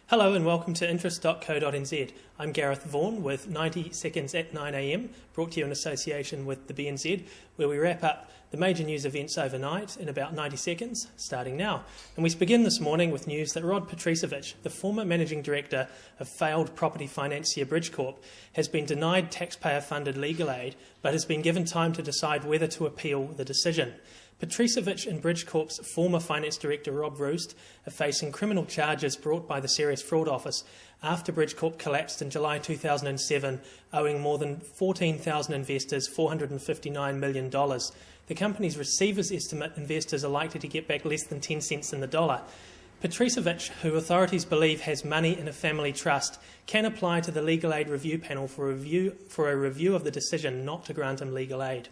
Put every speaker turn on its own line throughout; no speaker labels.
Hello and welcome to interest.co.nz. I'm Gareth Vaughan with 90 Seconds at 9am, brought to you in association with the BNZ, where we wrap up the major news events overnight in about 90 seconds, starting now. And we begin this morning with news that Rod Petricevic, the former managing director of failed property financier Bridgecorp, has been denied taxpayer-funded legal aid, but has been given time to decide whether to appeal the decision. Petricevic and Bridgecorp's former finance director Rob Roost are facing criminal charges brought by the Serious Fraud Office after Bridgecorp collapsed in July 2007, owing more than 14,000 investors $459 million. The company's receivers estimate investors are likely to get back less than 10 cents in the dollar. Petricevic, who authorities believe has money in a family trust, can apply to the Legal Aid Review Panel for a review of the decision not to grant him legal aid.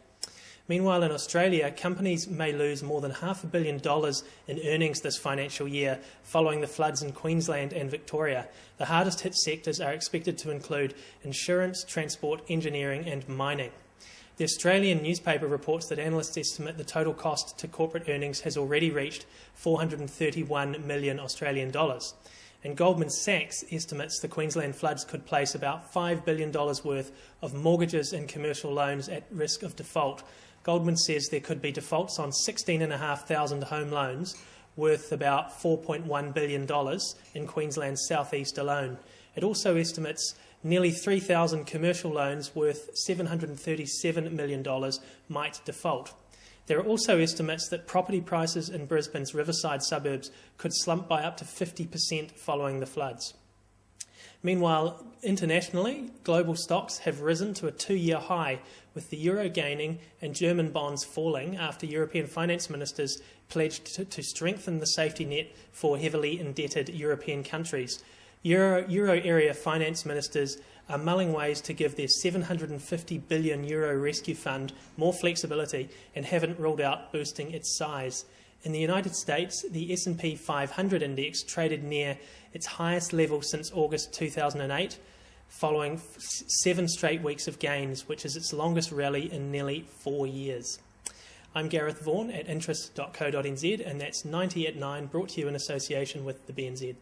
Meanwhile, in Australia, companies may lose more than $500 million in earnings this financial year following the floods in Queensland and Victoria. The hardest hit sectors are expected to include insurance, transport, engineering and mining. The Australian newspaper reports that analysts estimate the total cost to corporate earnings has already reached $431 million Australian dollars. And Goldman Sachs estimates the Queensland floods could place about $5 billion worth of mortgages and commercial loans at risk of default. Goldman says there could be defaults on 16,500 home loans worth about $4.1 billion in Queensland's southeast alone. It also estimates nearly 3,000 commercial loans worth $737 million might default. There are also estimates that property prices in Brisbane's riverside suburbs could slump by up to 50% following the floods. Meanwhile, internationally, global stocks have risen to a 2-year high, with the euro gaining and German bonds falling after European finance ministers pledged to strengthen the safety net for heavily indebted European countries. Euro area finance ministers are mulling ways to give their €750 billion rescue fund more flexibility and haven't ruled out boosting its size. In the United States, the S&P 500 index traded near its highest level since August 2008, following 7 straight weeks of gains, which is its longest rally in nearly 4 years. I'm Gareth Vaughan at interest.co.nz, and that's 90 at 9, brought to you in association with the BNZ.